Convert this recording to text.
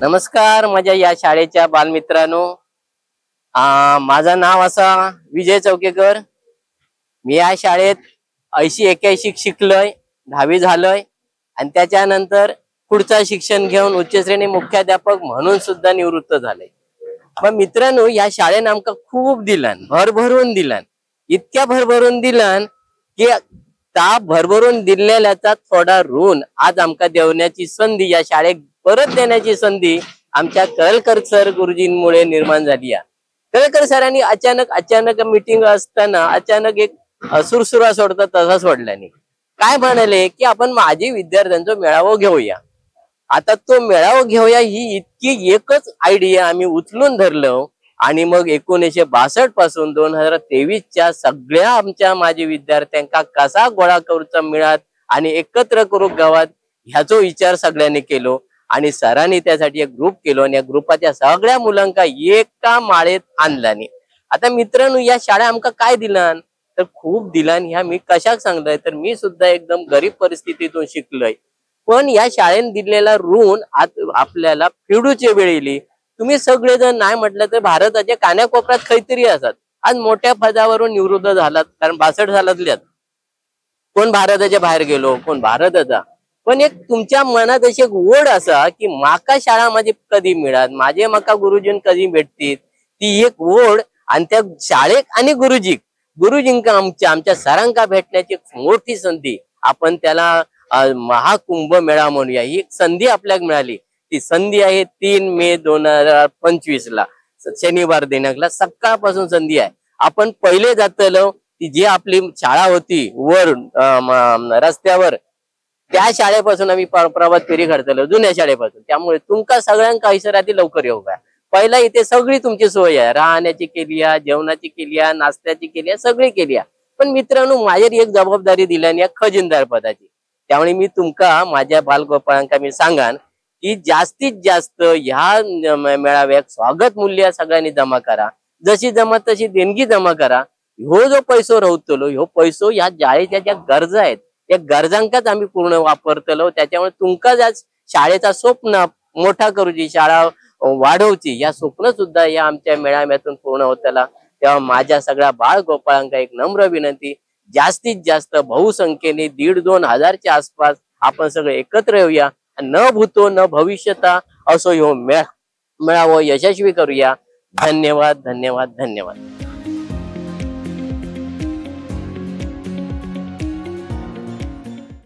नमस्कार माझ्या या शाळेच्या बालमित्रांनो, माझं नाव असा विजय चौकेकर। मी या शाळेत 80-81 शिकलोय, 10वी झालोय आणि त्याच्यानंतर पुढचा शिक्षण घेऊन उच्च श्रेणी मुख्याध्यापक म्हणून सुद्धा निवृत्त झाले। पण मित्रांनो, या शाळेने आमका खूप दिलन, भरभरून दिलन, इतक्या भरभरून दिलन की त्या भरभरून दिलेल्याचा थोडा ऋण आज आमका देवण्याची संधी, या शाळेत परत देण्याची संधी आमच्या कळलकर सर गुरुजींमुळे निर्माण झाली आहे। कळलकर सरांनी अचानक मीटिंग असताना अचानक एक सुरसुरा सोडता तसा सोडल्याने काय म्हणाले की आपण माजी विद्यार्थ्यांचा मेळावा घेऊया। आता तो मेळावा घेऊया ही इतकी एकच आयडिया आम्ही उचलून धरलो आणि मग 1962 पासून 2023च्या सगळ्या आमच्या माजी विद्यार्थ्यांका कसा गोळा करूचा मिळत आणि एकत्र करू गावात ह्याचा विचार सगळ्यांनी केलो आणि सरांनी त्यासाठी एक ग्रुप केलो आणि या ग्रुपाच्या सगळ्या मुलांका एका माळेत आणलानी। आता मित्रांनो, या शाळा आमका काय दिलान तर खूप दिलान। ह्या मी कशाक सांगलोय तर मी सुद्धा एकदम गरीब परिस्थितीतून शिकलोय, पण या शाळेने दिलेला ऋण आपल्याला फेडूचे वेळ येईल। तुम्ही सगळेजण नाही म्हटलं तर भारताच्या कानाकोपऱ्यात काहीतरी असतात, आज मोठ्या पदावरून निवृत्त झालात, कारण 62 सालातल्यात कोण भारताच्या बाहेर गेलो, कोण भारताचा, पण एक तुमच्या मनात अशी एक ओढ असा की माका शाळा माझी कधी मिळत, माझे माका गुरुजीं कधी भेटतील, ती एक ओढ। आणि त्या शाळेत आणि गुरुजींका आमच्या सरांका भेटण्याची मोठी संधी, आपण त्याला महाकुंभ मेळा म्हणूया, ही एक संधी आपल्याला मिळाली। ती संधी आहे 3 मे 2025 ला शनिवार दिनांकला सकाळपासून संधी आहे। आपण पहिले जातलो ती जी आपली शाळा होती वर रस्त्यावर, त्या शाळेपासून आम्ही प्रभात फेरी घडतलो जुन्या शाळेपासून। त्यामुळे तुमका सगळ्यांका हैसराती लवकर येऊ का, पहिला इथे सगळी तुमची सोय आहे, राहण्याची केली आहे, जेवणाची केली आहे, नाश्त्याची केली आहे, सगळी केली आहे। पण मित्रांनो, माझ्यावर एक जबाबदारी दिल्याने या खजिनदार पदाची, त्यामुळे मी तुमका माझ्या बालगोपाळांका मी सांगान की जास्तीत जास्त ह्या मेळाव्यात स्वागत मूल्य सगळ्यांनी जमा करा, जशी जमा तशी देणगी जमा करा। ह्यो जो पैसो राहतलो, ह्यो पैसो या शाळेच्या ज्या गरजा आहेत त्या गरजांकाच आम्ही पूर्ण वापरतलो। त्याच्यामुळे तुमका ज्या शाळेचा स्वप्न मोठा करूची, शाळा वाढवची, या स्वप्न सुद्धा या आमच्या मेळाव्यातून पूर्ण होतला। तेव्हा माझ्या सगळ्या बाळ गोपाळांका एक नम्र विनंती, जास्तीत जास्त बहुसंख्येने 1,500-2 हजारच्या आसपास आपण सगळे एकत्र येऊया, न भूतो न भविष्यता असो ह्यो मेळावा यशस्वी करूया। धन्यवाद, धन्यवाद, धन्यवाद।